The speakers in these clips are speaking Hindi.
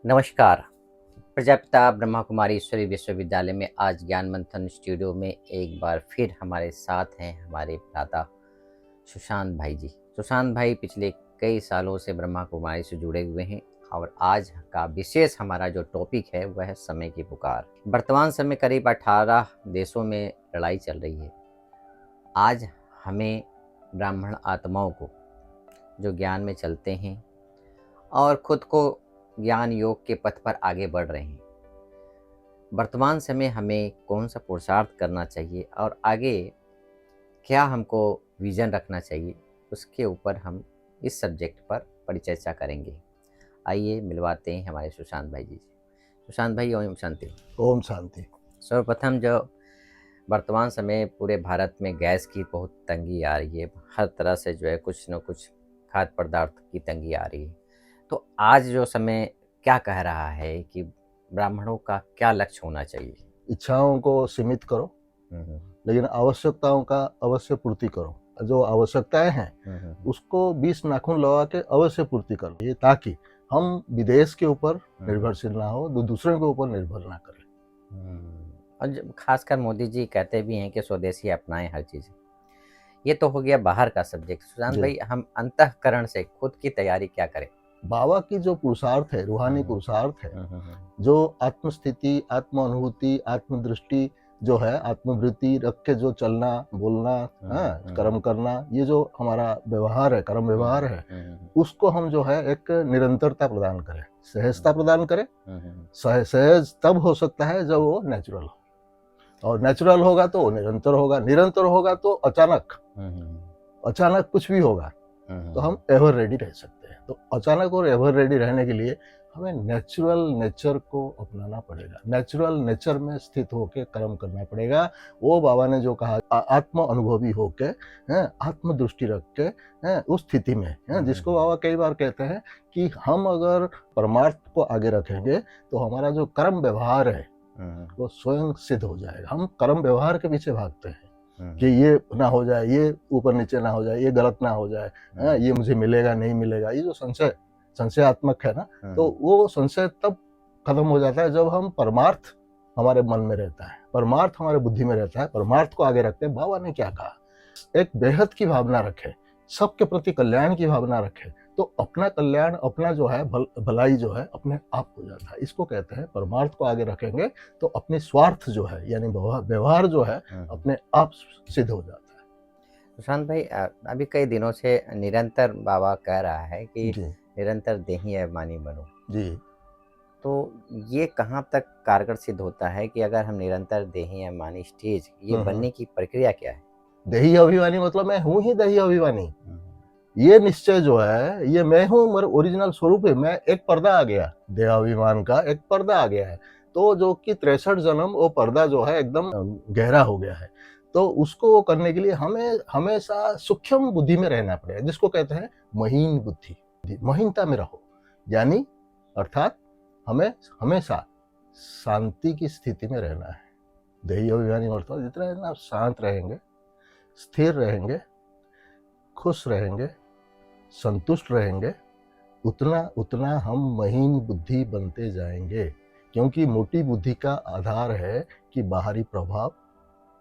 नमस्कार। प्रजापिता ब्रह्मा कुमारी ईश्वरी विश्वविद्यालय में आज ज्ञान मंथन स्टूडियो में एक बार फिर हमारे साथ हैं हमारे भ्राता सुशांत भाई जी। सुशांत भाई पिछले कई सालों से ब्रह्मा कुमारी से जुड़े हुए हैं और आज का विशेष हमारा जो टॉपिक है वह है समय की पुकार। वर्तमान समय करीब 18 देशों में लड़ाई चल रही है। आज हमें ब्राह्मण आत्माओं को जो ज्ञान में चलते हैं और खुद को ज्ञान योग के पथ पर आगे बढ़ रहे हैं, वर्तमान समय हमें कौन सा पुरुषार्थ करना चाहिए और आगे क्या हमको विजन रखना चाहिए, उसके ऊपर हम इस सब्जेक्ट पर परिचर्चा करेंगे। आइए मिलवाते हैं हमारे सुशांत भाई जी। सुशांत भाई, ओम शांति। ओम शांति। सर्वप्रथम जो वर्तमान समय पूरे भारत में गैस की बहुत तंगी आ रही है, हर तरह से जो है कुछ न कुछ खाद्य पदार्थ की तंगी आ रही है, तो आज जो समय क्या कह रहा है कि ब्राह्मणों का क्या लक्ष्य होना चाहिए? इच्छाओं को सीमित करो, लेकिन आवश्यकताओं का अवश्य पूर्ति करो। जो आवश्यकताएं हैं उसको 20 नाखून लगा के अवश्य पूर्ति करो, ये ताकि हम विदेश के ऊपर निर्भरशील ना हो, दूसरे के ऊपर निर्भर ना करें। और खासकर मोदी जी कहते भी हैं कि स्वदेशी अपनाएं हर चीज़। ये तो हो गया बाहर का सब्जेक्ट। सुशांत भाई, हम अंतःकरण से खुद की तैयारी क्या करें? बाबा की जो पुरुषार्थ है, रूहानी पुरुषार्थ है, जो आत्मस्थिति, आत्म अनुभूति, आत्मदृष्टि जो है, आत्मवृत्ति रख के जो चलना बोलना, कर्म करना, ये जो हमारा व्यवहार है, कर्म व्यवहार है, उसको हम जो है एक निरंतरता प्रदान करें, सहजता प्रदान करें। सहज तब हो सकता है जब वो नेचुरल हो, और नेचुरल होगा तो निरंतर होगा, निरंतर होगा तो अचानक कुछ भी होगा तो हम एवर रेडी रह सकते हैं। तो अचानक और एवर रेडी रहने के लिए हमें नेचुरल नेचर को अपनाना पड़ेगा, नेचुरल नेचर में स्थित होकर कर्म करना पड़ेगा। वो बाबा ने जो कहा, आत्म अनुभवी होके, आत्म दृष्टि रख के उस स्थिति में, जिसको बाबा कई बार कहते हैं कि हम अगर परमार्थ को आगे रखेंगे तो हमारा जो कर्म व्यवहार है वो स्वयं सिद्ध हो जाएगा। हम कर्म व्यवहार के पीछे भागते हैं कि ये ना हो जाए, ये ऊपर नीचे ना हो जाए, ये गलत ना हो जाए, ये मुझे मिलेगा नहीं मिलेगा, ये जो संशयात्मक है ना, तो वो संशय तब खत्म हो जाता है जब हम परमार्थ हमारे मन में रहता है, परमार्थ हमारे बुद्धि में रहता है, परमार्थ को आगे रखते हैं। बाबा ने क्या कहा, एक बेहद की भावना रखे, सबके प्रति कल्याण की भावना रखे, तो अपना कल्याण, अपना जो है भलाई जो है अपने आप हो जाता है। इसको कहते हैं परमार्थ को आगे रखेंगे तो अपनी स्वार्थ जो है यानी व्यवहार जो है अपने आप सिद्ध हो जाता है। सुशांत भाई, अभी कई दिनों से निरंतर बाबा कह रहा है कि निरंतर देही अभिमानी बनो जी, तो ये कहाँ तक कारगर सिद्ध होता है कि अगर हम निरंतर देही अभिमानी स्टेज, ये बनने की प्रक्रिया क्या है? देही अभिमानी मतलब मैं हूँ ही देही अभिमानी, ये निश्चय जो है, ये मैं हूँ, मेरा ओरिजिनल स्वरूप है। मैं एक पर्दा आ गया, देहाभिमान का एक पर्दा आ गया है, तो जो कि 63 जन्म वो पर्दा जो है एकदम गहरा हो गया है। तो उसको करने के लिए हमें हमेशा सूक्ष्म बुद्धि में रहना पड़ेगा, जिसको कहते हैं महीन बुद्धि। महीनता में रहो, यानी अर्थात हमें हमेशा शांति की स्थिति में रहना है। देही अभिमानी अर्थात जितना शांत रहेंगे, स्थिर रहेंगे, खुश रहेंगे, संतुष्ट रहेंगे, उतना उतना हम महीन बुद्धि बनते जाएंगे। क्योंकि मोटी बुद्धि का आधार है कि बाहरी प्रभाव,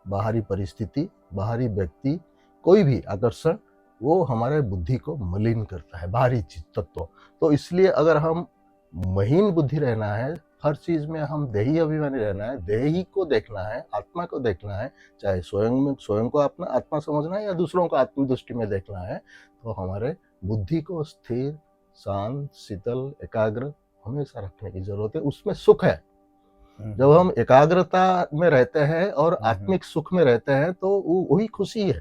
बाहरी परिस्थिति, बाहरी व्यक्ति, कोई भी आकर्षण वो हमारे बुद्धि को मलिन करता है, बाहरी चीज तत्व। तो इसलिए अगर हम महीन बुद्धि रहना है, हर चीज में हम देही अभिमानी रहना है, देही को देखना है, आत्मा को देखना है, चाहे स्वयं को अपना आत्मा समझना है या दूसरों को आत्मदृष्टि में देखना है, तो हमारे बुद्धि को स्थिर, शांत, शीतल, एकाग्र हमेशा रखने की जरूरत है। उसमें सुख है। जब हम एकाग्रता में रहते हैं और आत्मिक सुख में रहते हैं तो वही खुशी है।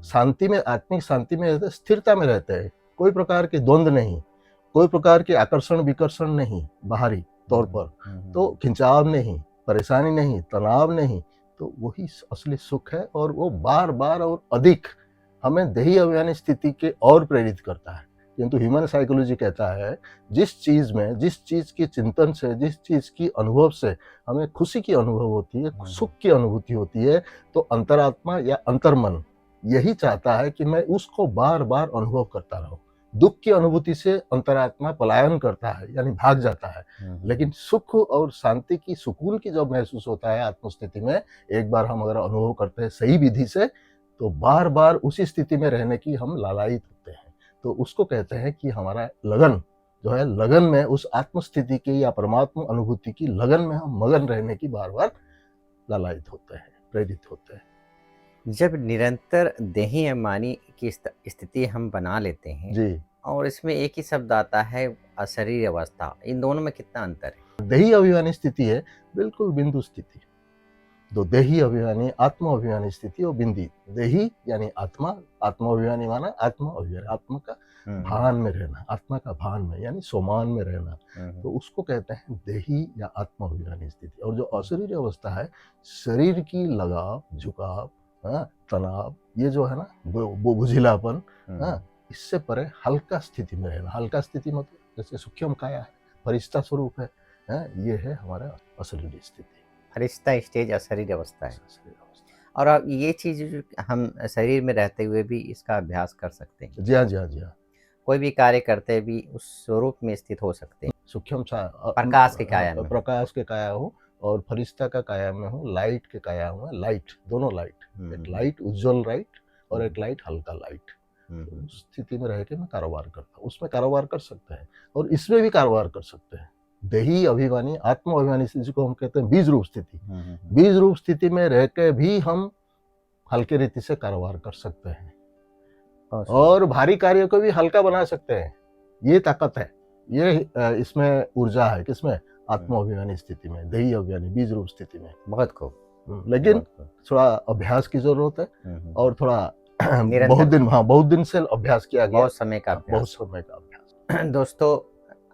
शांति में, आत्मिक शांति में रहते, स्थिरता में रहते हैं, कोई प्रकार के द्वंद्व नहीं, कोई प्रकार के आकर्षण विकर्षण नहीं बाहरी तौर पर, तो खिंचाव नहीं, परेशानी नहीं, तनाव नहीं, तो वही असली सुख है। और वो बार बार और अधिक हमें देही अभिमानी स्थिति के और प्रेरित करता है। किंतु ह्यूमन साइकोलॉजी कहता है जिस चीज में, जिस चीज की चिंतन से, जिस चीज की अनुभव से हमें खुशी की अनुभव होती है, सुख की अनुभूति होती है, तो अंतरात्मा या अंतर्मन यही चाहता है कि मैं उसको बार बार अनुभव करता रहूं। दुख की अनुभूति से अंतरात्मा पलायन करता है, यानी भाग जाता है। लेकिन सुख और शांति की, सुकून की जब महसूस होता है आत्मस्थिति में, एक बार हम अगर अनुभव करते हैं सही विधि से, तो बार बार उसी स्थिति में रहने की हम लालायित होते हैं। तो उसको कहते हैं कि हमारा लगन जो है, लगन में उस आत्मस्थिति की या परमात्मा अनुभूति की लगन में हम मगन रहने की बार बार लालायित होते हैं, प्रेरित होते हैं। जब निरंतर देही अमानी की स्थिति हम बना लेते हैं जी, और इसमें एक ही शब्द आता है अशरीर अवस्था, इन दोनों में कितना अंतर है? देही अभिमानी स्थिति है बिल्कुल बिंदु स्थिति। तो देही अभिमानी, आत्म अभिमानी स्थिति और बिंदी। देही यानी आत्मा, आत्म अभिमानी माना आत्मा अभिमानी, आत्मा का भान में रहना, आत्मा का भान में यानी सोमान में रहना, तो उसको कहते हैं देही या आत्म अभिमानी स्थिति। और जो अशरीर अवस्था है, शरीर की लगाव, झुकाव, तनाव, ये जो है ना, वो बुझिलापन, इससे परे हल्का स्थिति में रहना। हल्का स्थिति मतलब जैसे सूक्ष्म काया है, फरिश्ता स्वरूप है, ये है हमारा अशरीर स्थिति, फरिश्ता स्टेज अशरीर अवस्था है। और अब ये चीज हम शरीर में रहते हुए भी इसका अभ्यास कर सकते हैं। जी हाँ, जी हाँ, जी हाँ। कोई भी कार्य करते भी उस स्वरूप में स्थित हो सकते हैं। सूक्ष्म प्रकाश के काया में, प्रकाश के काया हो और फरिश्ता का काया में हो, लाइट के काया में, लाइट, दोनों लाइट, एक लाइट उज्जवल लाइट और एक लाइट हल्का लाइट। तो उस स्थिति में रह के मैं कारोबार करता हूँ, उसमें कारोबार कर सकते हैं और इसमें भी कारोबार कर सकते हैं। देही अभिमानी, आत्म अभिमानी स्थिति को हम कहते हैं बीज रूप स्थिति। बीज रूप स्थिति में रह के भी हम हल्के रीति से कारोबार कर सकते हैं और भारी कार्य को भी हल्का बना सकते हैं। ये ताकत है, ये इसमें ऊर्जा है, किसमें? आत्म अभिमानी स्थिति में, देही अभिमानी बीज रूप स्थिति में। बहुत खूब। लेकिन थोड़ा अभ्यास की जरूरत है और थोड़ा बहुत दिन से अभ्यास किया गया, बहुत समय का अभ्यास। दोस्तों,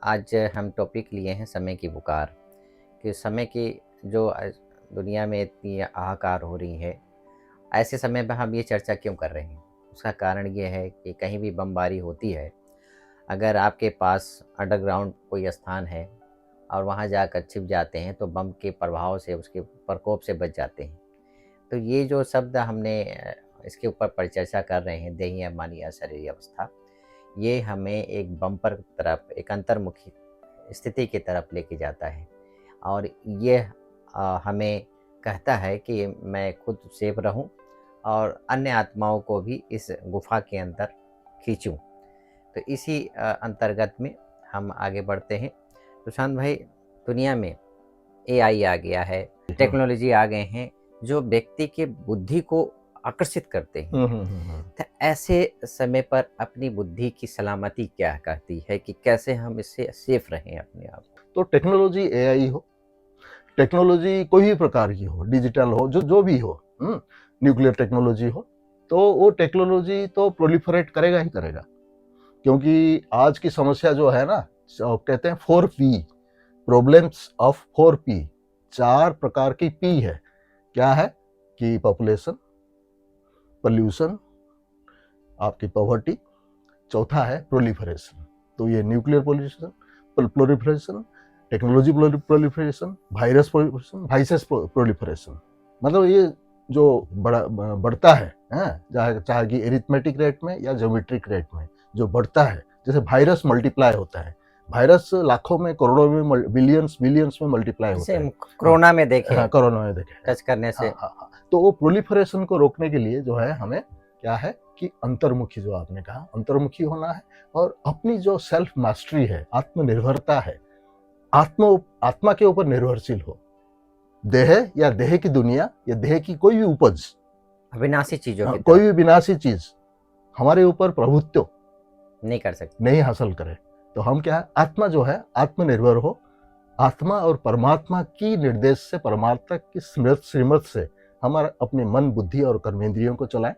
आज हम टॉपिक लिए हैं समय की पुकार, कि समय की जो दुनिया में इतनी हाहाकार हो रही है, ऐसे समय में हम ये चर्चा क्यों कर रहे हैं? उसका कारण ये है कि कहीं भी बमबारी होती है, अगर आपके पास अंडरग्राउंड कोई स्थान है और वहाँ जाकर छिप जाते हैं तो बम के प्रभाव से, उसके प्रकोप से बच जाते हैं। तो ये जो शब्द हमने इसके ऊपर परिचर्चा कर रहे हैं, देही अभिमानी अशरीरी अवस्था, ये हमें एक बम्पर तरफ, एक अंतर्मुखी स्थिति की तरफ लेके जाता है और ये हमें कहता है कि मैं खुद सेफ रहूं और अन्य आत्माओं को भी इस गुफा के अंदर खींचूं। तो इसी अंतर्गत में हम आगे बढ़ते हैं। सुशांत भाई, दुनिया में AI आ गया है, टेक्नोलॉजी आ गए हैं जो व्यक्ति के बुद्धि को आकर्षित करते हैं। तो ऐसे समय पर अपनी बुद्धि की सलामती क्या कहती है कि कैसे हम इससे सेफ रहें अपने आप? तो टेक्नोलॉजी AI हो, टेक्नोलॉजी कोई भी प्रकार की हो, डिजिटल हो, जो भी हो, न्यूक्लियर टेक्नोलॉजी हो, तो वो टेक्नोलॉजी तो प्रोलिफरेट करेगा ही करेगा। क्योंकि आज की समस्या जो है ना, कहते हैं 4P, प्रॉब्लम्स ऑफ 4P, 4 प्रकार की P है। क्या है कि पॉपुलेशन, पोल्यूशन, आपकी पॉवर्टी, चौथा है प्रोलिफरेशन। तो ये nuclear proliferation, technology proliferation, virus proliferation, vices proliferation, मतलब ये जो बढ़ता है, चाहे कि एरिथमेटिक रेट में या ज्योमेट्रिक रेट में जो बढ़ता है। जैसे वायरस मल्टीप्लाई होता है, वायरस लाखों में, करोड़ों में, बिलियंस में मल्टीप्लाई होता है। कोरोना में देखे, कोरोना में देखे टच करने से। तो वो प्रोलिफरेशन को रोकने के लिए जो है हमें क्या है कि अंतर्मुखी, जो आपने कहा, अंतर्मुखी होना है और अपनी जो सेल्फ मास्टरी है, आत्मनिर्भरता है, आत्मा के ऊपर निर्भरशील हो। देह या देह की दुनिया या देह की कोई भी उपज, अविनाशी चीजों की कोई भी विनाशी चीज हमारे ऊपर प्रभुत्व नहीं कर सकते, नहीं हासिल करे। तो हम क्या है, आत्मा जो है आत्मनिर्भर हो, आत्मा और परमात्मा की निर्देश से, परमात्मा की श्रीमत से हमारे अपने मन, बुद्धि और कर्मेंद्रियों को चलाएं।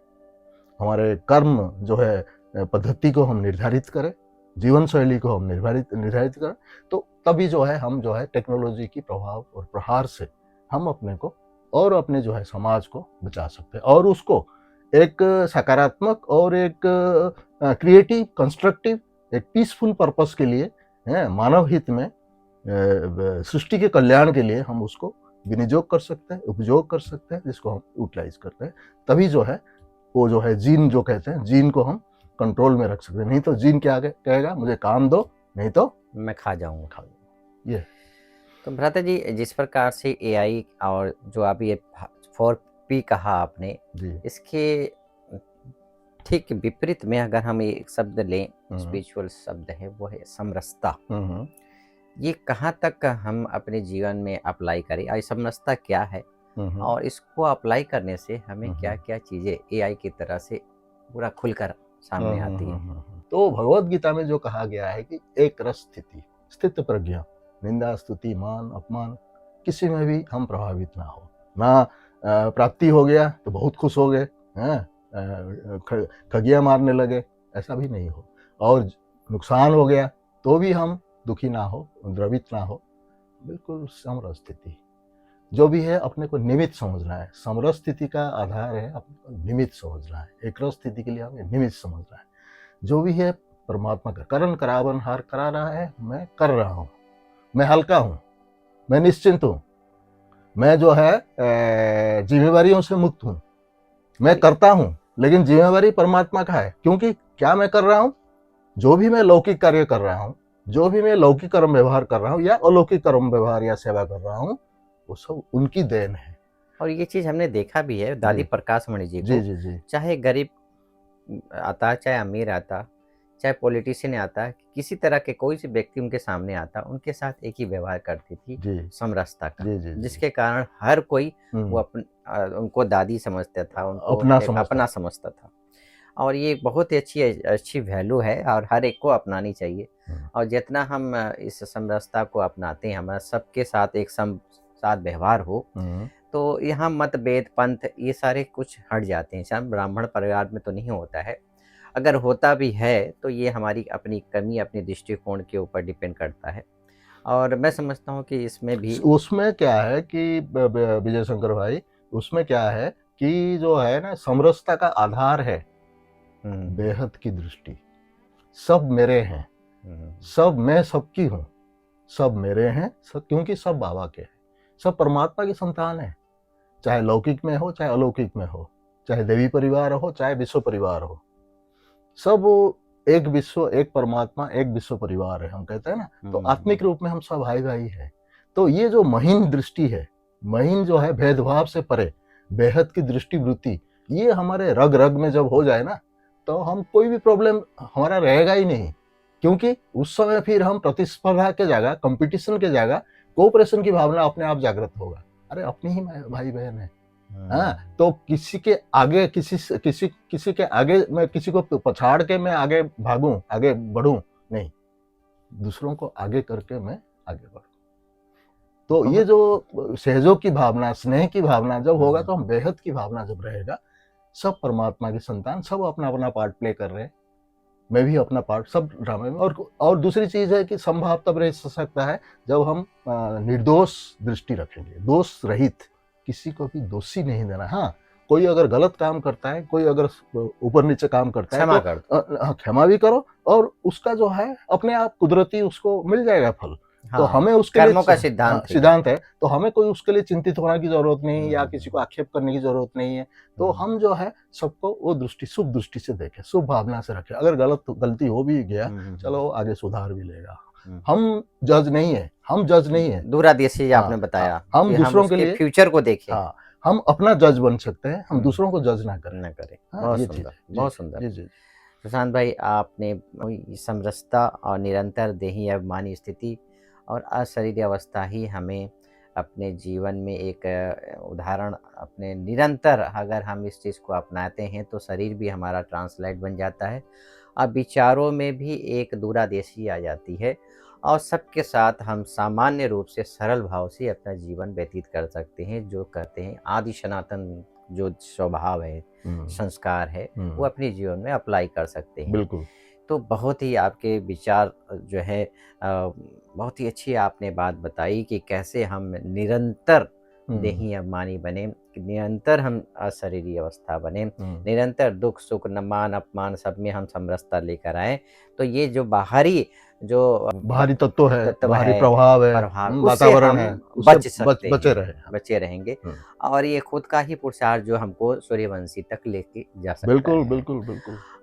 हमारे कर्म जो है पद्धति को हम निर्धारित करें, जीवन शैली को हम निर्धारित करें। तो तभी जो है हम जो है टेक्नोलॉजी की प्रभाव और प्रहार से हम अपने को और अपने जो है समाज को बचा सकते हैं और उसको एक सकारात्मक और एक क्रिएटिव, कंस्ट्रक्टिव, एक पीसफुल पर्पस के लिए, मानव हित में, सृष्टि के कल्याण के लिए हम उसको विनियोग कर सकते हैं, उपयोग कर सकते हैं, जिसको हम यूटिलाइज करते हैं। तभी जो है वो जो है जीन, जो कहते हैं जीन को हम कंट्रोल में रख सकते हैं। नहीं तो जीन क्या कहेगा, मुझे काम दो, नहीं तो मैं खा जाऊंगा। खा लो। ये तो भ्राता जी, जिस प्रकार से एआई और जो आप ये 4P कहा आपने, जी। इसके ठीक विपरीत में अगर हम एक शब्द लें, हम्म। स्पिरिचुअल शब्द है, वो है समरसता। हम्म। ये कहाँ तक हम अपने जीवन में अप्लाई करें, और समरसता क्या है, हम्म। और इसको अप्लाई करने से हमें हम्म। क्या क्या चीज़ें एआई की तरह से पूरा खुलकर सामने आती है। तो भगवत गीता में जो कहा गया है कि एक रस स्थिति, स्थित प्रज्ञा, निंदा स्तुति मान अपमान किसी में भी हम प्रभावित ना हो। ना प्राप्ति हो गया तो बहुत खुश हो गए, खगिया मारने लगे, ऐसा भी नहीं हो। और नुकसान हो गया तो भी हम दुखी ना हो, द्रवित ना हो, बिल्कुल समरस स्थिति। जो भी है अपने को निमित्त समझना है। समरस स्थिति का आधार है अपने को निमित्त समझना है। एक रस स्थिति के लिए हमें निमित्त समझना है। जो भी है परमात्मा का करण करावन हार करा रहा है, मैं कर रहा हूँ, मैं हल्का हूँ, मैं निश्चिंत हूँ, मैं जो है जिम्मेवारियों से मुक्त हूँ, मैं करता हूँ, लेकिन जिम्मेवारी परमात्मा का है। क्योंकि क्या मैं कर रहा हूँ, जो भी मैं लौकिक कार्य कर रहा हूँ, जो भी मैं लौकिक कर्म व्यवहार कर रहा हूँ या अलौकिक कर्म व्यवहार या सेवा कर रहा हूँ, वो सब उनकी देन है। और ये चीज़ हमने देखा भी है दादी प्रकाश मणि जी को। जी जी जी। चाहे गरीब आता, चाहे अमीर आता, चाहे पॉलिटिशियन आता, किसी तरह के कोई से व्यक्ति उनके सामने आता, उनके साथ एक ही व्यवहार करती थी, जी समरसता का। जी जी। जिसके कारण हर कोई वो उनको दादी समझता था, उनको अपना समझता था। और ये बहुत ही अच्छी वैल्यू है और हर एक को अपनानी चाहिए। और जितना हम इस समरसता को अपनाते हैं, हमारा सबके साथ एक साथ व्यवहार हो, तो यहाँ मतभेद पंथ ये सारे कुछ हट जाते हैं। शायद ब्राह्मण परिवार में तो नहीं होता है, अगर होता भी है तो ये हमारी अपनी कमी, अपने दृष्टिकोण के ऊपर डिपेंड करता है। और मैं समझता हूँ कि इसमें भी उसमें क्या है कि विजय शंकर भाई, उसमें क्या है कि जो है ना, समरसता का आधार है बेहद की दृष्टि। सब मेरे हैं, सब मैं सबकी हूँ, सब मेरे हैं, सब, क्योंकि सब बाबा के हैं, सब परमात्मा की संतान है। चाहे लौकिक में हो, चाहे अलौकिक में हो, चाहे देवी परिवार हो, चाहे विश्व परिवार हो, सब एक विश्व, एक परमात्मा, एक विश्व परिवार है, हम कहते हैं ना। तो आत्मिक रूप में हम सब भाई भाई हैं। तो ये जो महीन दृष्टि है, महीन जो है भेदभाव से परे बेहद की दृष्टि वृत्ति, ये हमारे रग रग में जब हो जाए ना, तो हम कोई भी प्रॉब्लम हमारा रहेगा ही नहीं। क्योंकि उस समय फिर हम प्रतिस्पर्धा के जगह, कंपटीशन के जगह कोऑपरेशन की भावना अपने आप जागृत होगा। अरे अपनी ही भाई बहन है, हाँ, तो किसी के आगे किसी के आगे मैं किसी को पछाड़ के मैं आगे भागूं, आगे बढ़ूं नहीं, दूसरों को आगे करके मैं आगे बढ़ूं। तो ये जो सहयोग की भावना, स्नेह की भावना जब होगा, तो हम बेहद की भावना जब रहेगा, सब परमात्मा की संतान, सब अपना अपना पार्ट प्ले कर रहे हैं, मैं भी अपना पार्ट सब ड्रामे में। और दूसरी चीज है कि संभाव तब रह सकता है जब हम निर्दोष दृष्टि रखेंगे, दोष रहित, किसी को भी दोषी नहीं देना। हाँ, कोई अगर गलत काम करता है, कोई अगर ऊपर नीचे काम करता है, तो क्षमा भी करो, और उसका जो है अपने आप कुदरती उसको मिल जाएगा फल। हाँ, तो हमें उसके लिए का सिद्धांत है, तो हमें कोई उसके लिए चिंतित होने की जरूरत नहीं, या किसी को आक्षेप करने की जरूरत नहीं है। तो हम जो है सबको वो दृष्टि, शुभ दृष्टि से देखें, शुभ भावना से रखें। अगर गलती हो भी गया, चलो आगे सुधार भी लेगा। हम जज नहीं है, हम जज नहीं है। दूरदर्शी आपने बताया, हम दूसरों के लिए फ्यूचर को देखें। हाँ, हम अपना जज बन सकते हैं, हम दूसरों को जज ना करें। बहुत सुंदर, बहुत सुंदर। सुशांत भाई, आपने समरसता और निरंतर देही अभिमानी स्थिति और अशरीरी अवस्था ही हमें अपने जीवन में एक उदाहरण, अपने निरंतर अगर हम इस चीज़ को अपनाते हैं तो शरीर भी हमारा ट्रांसलेट बन जाता है, और विचारों में भी एक दूरदर्शी आ जाती है, और सबके साथ हम सामान्य रूप से सरल भाव से अपना जीवन व्यतीत कर सकते हैं। जो कहते हैं आदि सनातन जो स्वभाव है, संस्कार है, वो अपने जीवन में अप्लाई कर सकते हैं। बिल्कुल। तो बहुत ही आपके विचार जो है, बहुत ही अच्छी आपने बात बताई कि कैसे हम निरंतर देही अभिमानी बने, निरंतर हम अशरीरी अवस्था बने, निरंतर दुख सुख मान अपमान सब में हम समरसता लेकर आए। तो ये जो बाहरी तत्व है, बाहरी प्रभाव है, वातावरण है, बचे रहेंगे। और ये खुद का ही पुरुषार्थ जो हमको सूर्यवंशी तक लेके जा सकता है। बिल्कुल।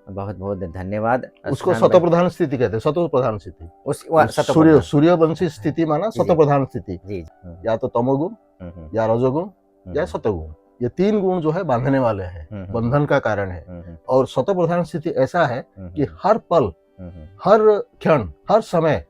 बहुत बहुत धन्यवाद उसको सुशांत सतो भाई। प्रधान स्थिति कहते हैं, सतो प्रधान स्थिति। सतो सूर्य प्रधान। सूर्यवंशी स्थिति माना जी, जी। सतो प्रधान स्थिति, जी, या तो तमोगुण या रजोगुण या सतोगुण, ये 3 गुण जो है बांधने वाले हैं, बंधन का कारण है। और सतो प्रधान स्थिति ऐसा है कि हर पल, हर क्षण, हर समय,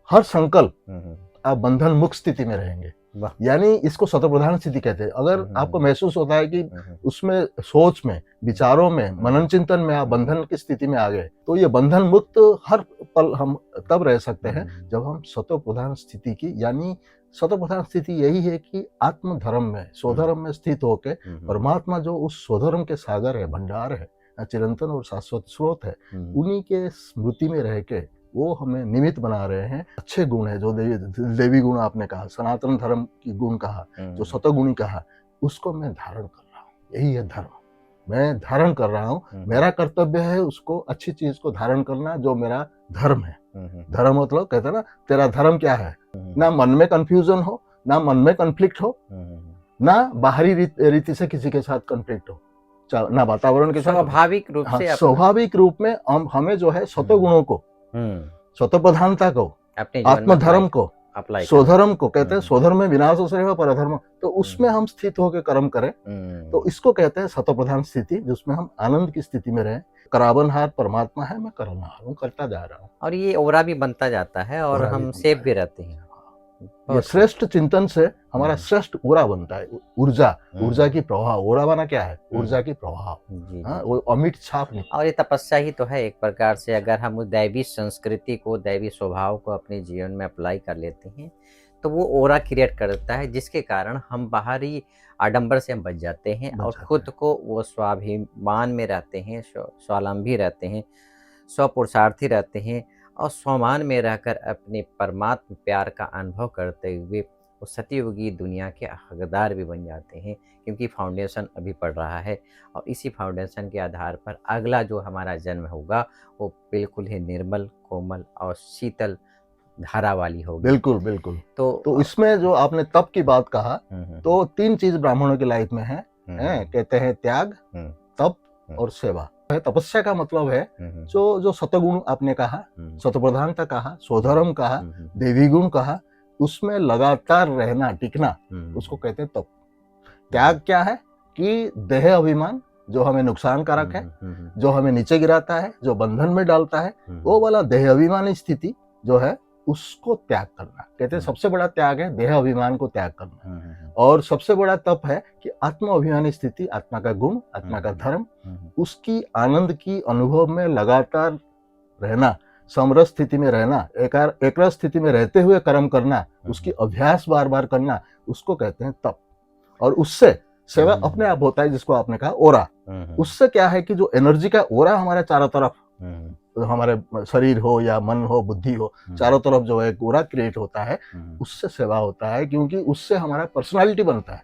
हर संकल्प आप बंधन मुक्त स्थिति में रहेंगे। वाह। यानी इसको सतो प्रधान स्थिति कहते हैं। अगर आपको महसूस होता है कि उसमें सोच में, विचारों में, मनन चिंतन में आप बंधन की स्थिति में आ गए, तो ये बंधन मुक्त हर पल हम तब रह सकते हैं जब हम सतो प्रधान स्थिति की, यानी सतो प्रधान स्थिति यही है कि आत्म धर्म में, स्वधर्म में स्थित होके परमात्मा जो उस स्वधर्म के सागर है, भंडार है, चिरंतन और शाश्वत स्रोत है, उन्हीं के स्मृति में रह के वो हमें निमित्त बना रहे हैं। अच्छे गुण है जो देवी गुण आपने कहा, सनातन धर्म की गुण कहा, जो सतोगुणी कहा, उसको मैं धारण कर रहा हूँ। यही है धर्म, मैं धारण कर रहा हूँ। मेरा कर्तव्य है उसको, अच्छी चीज को धारण करना, जो मेरा धर्म है। धर्म मतलब कहते हैं ना, तेरा धर्म क्या है, ना मन में कंफ्यूजन हो, ना मन में कॉन्फ्लिक्ट हो, ना बाहरी रीति से किसी के साथ कॉन्फ्लिक्ट हो, ना वातावरण के साथ, स्वाभाविक रूप से स्वाभाविक रूप में हमें जो है सतो गुणों को, सतो प्रधानता को, आत्मधर्म को, स्वधर्म को कहते हैं। स्वधर्म में विनाश हो श्रेय परधर्म, तो उसमें हम स्थित होकर कर्म करें, तो इसको कहते हैं सतो प्रधान स्थिति, जिसमें हम आनंद की स्थिति में रहें। करावनहार परमात्मा है, मैं करनहार हूँ, करता जा रहा हूँ, और ये ओरा भी बनता जाता है और हम सेफ भी रहते हैं। ये श्रेष्ठ चिंतन से हमारा श्रेष्ठ ओरा बनता है। ऊर्जा की प्रवाह। ओरा बना क्या है, ऊर्जा की प्रवाह, वो अमिट छाप नहीं। और ये तपस्या ही तो है एक प्रकार से। अगर हम उस दैवी संस्कृति को, दैवी स्वभाव को अपने जीवन में अप्लाई कर लेते हैं तो वो ओरा क्रिएट करता है, जिसके कारण हम बाहरी आडंबर से हम बच जाते हैं और खुद को वो स्वाभिमान में रहते हैं, स्वावलंबी रहते हैं, स्वपुरुषार्थी रहते हैं और स्वमान में रहकर अपने परमात्म प्यार का अनुभव करते हुए वो सतयुगी दुनिया के हकदार भी बन जाते हैं। क्योंकि फाउंडेशन अभी पड़ रहा है और इसी फाउंडेशन के आधार पर अगला जो हमारा जन्म होगा वो बिल्कुल ही निर्मल, कोमल और शीतल धारा वाली होगी। बिल्कुल बिल्कुल। तो इसमें जो आपने तप की बात कहा, तो 3 चीज ब्राह्मणों की लाइफ में है, कहते हैं त्याग, तप और सेवा। तपस्या का मतलब है जो सतगुण आपने कहा, सतप्रधानता कहा, स्वधर्म कहा, देवी गुण कहा, उसमें लगातार रहना, टिकना, उसको कहते हैं तप। त्याग क्या है कि देह अभिमान जो हमें नुकसान कारक है, जो हमें नीचे गिराता है, जो बंधन में डालता है, वो वाला देह अभिमानी स्थिति जो है उसको त्याग करना। कहते हैं सबसे बड़ा त्याग है देह अभिमान को त्याग करना। और सबसे बड़ा तप है कि आत्म अभिमानी स्थिति, आत्मा का गुण, आत्मा का धर्म, उसकी आनंद की अनुभव में लगातार रहना, समरस स्थिति में रहना, एकरस स्थिति में रहते हुए कर्म करना, उसकी अभ्यास बार बार करना, उसको कहते हैं तप। और उससे सेवा अपने आप होता है, जिसको आपने कहा ओरा। उससे क्या है कि जो एनर्जी का ओरा हमारे चारों तरफ, हमारे शरीर हो या मन हो, बुद्धि हो, चारों तरफ जो है ओरा क्रिएट होता है, उससे सेवा होता है। क्योंकि उससे हमारा पर्सनालिटी बनता है।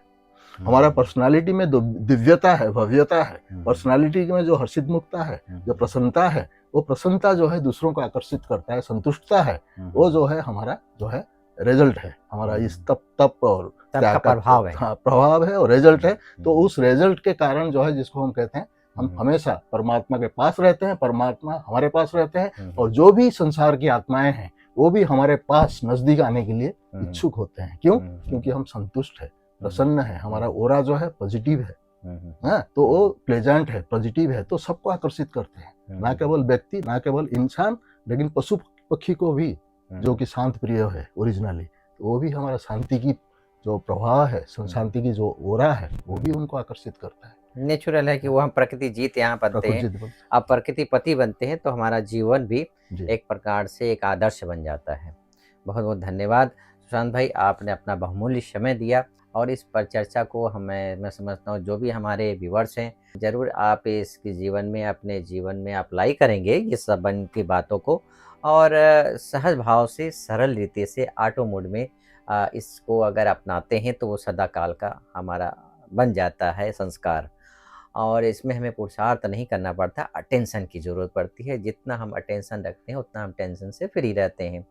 हमारा पर्सनालिटी में दिव्यता है, भव्यता है। पर्सनालिटी में जो हर्षित मुक्ता है, जो प्रसन्नता है, वो प्रसन्नता जो है दूसरों को आकर्षित करता है। संतुष्टता है, वो जो है हमारा जो है रिजल्ट है, हमारा इस तप और त्याग का प्रभाव है। हाँ, प्रभाव है और रिजल्ट है। तो उस रिजल्ट के कारण जो है, जिसको हम कहते हैं, हम हमेशा परमात्मा के पास रहते हैं, परमात्मा हमारे पास रहते हैं, और जो भी संसार की आत्माएं हैं वो भी हमारे पास नजदीक आने के लिए इच्छुक होते हैं। क्यों? क्योंकि हम संतुष्ट है, प्रसन्न है, हमारा ओरा जो है पॉजिटिव है, तो वो प्लेजेंट है, पॉजिटिव है, तो सबको आकर्षित करते हैं। ना केवल व्यक्ति, ना केवल इंसान, लेकिन पशु पक्षी को भी, जो कि शांत प्रिय है ओरिजिनली, तो वो भी हमारा शांति की जो प्रभाव है, शांति की जो ओरा है, वो भी उनको आकर्षित करता है। नेचुरल है कि वो हम प्रकृति जीत यहाँ बनते हैं, अब प्रकृति पति बनते हैं, तो हमारा जीवन भी एक प्रकार से एक आदर्श बन जाता है। बहुत बहुत धन्यवाद सुशांत भाई, आपने अपना बहुमूल्य समय दिया और इस पर चर्चा को मैं समझता हूँ जो भी हमारे व्यूअर्स हैं, जरूर आप इसके जीवन में, अपने जीवन में अप्लाई करेंगे ये सब की बातों को, और सहज भाव से, सरल रीति से, ऑटो मोड में इसको अगर अपनाते हैं तो वो सदा काल का हमारा बन जाता है संस्कार। और इसमें हमें पुरुषार्थ नहीं करना पड़ता, अटेंशन की ज़रूरत पड़ती है। जितना हम अटेंशन रखते हैं उतना हम टेंशन से फ्री रहते हैं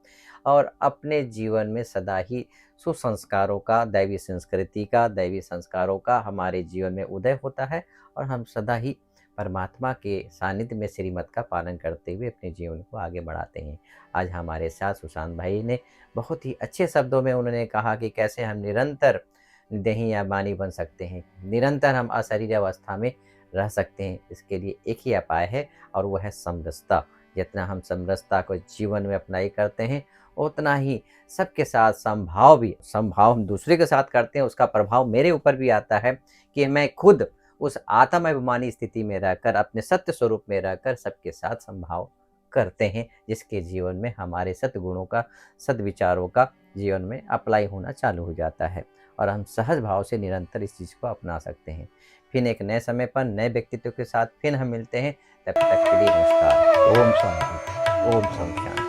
और अपने जीवन में सदा ही सुसंस्कारों का, दैवी संस्कृति का, दैवी संस्कारों का हमारे जीवन में उदय होता है और हम सदा ही परमात्मा के सानिध्य में श्रीमत का पालन करते हुए अपने जीवन को आगे बढ़ाते हैं। आज हमारे साथ सुशांत भाई ने बहुत ही अच्छे शब्दों में उन्होंने कहा कि कैसे हम निरंतर देही या बानी बन सकते हैं, निरंतर हम अशरीर अवस्था में रह सकते हैं। इसके लिए एक ही उपाय है और वह है समरसता। जितना हम समरसता को जीवन में अप्लाई करते हैं उतना ही सबके साथ समभाव भी, समभाव हम दूसरे के साथ करते हैं, उसका प्रभाव मेरे ऊपर भी आता है कि मैं खुद उस आत्म अभिमानी स्थिति में रहकर, अपने सत्य स्वरूप में रहकर सबके साथ समभाव करते हैं, जिसके जीवन में हमारे सद्गुणों का, सद्विचारों का जीवन में अप्लाई होना चालू हो जाता है और हम सहज भाव से निरंतर इस चीज़ को अपना सकते हैं। फिर एक नए समय पर नए व्यक्तित्व के साथ फिर हम मिलते हैं। तब तक के लिए नमस्कार। ओम शांति। ओम शांति।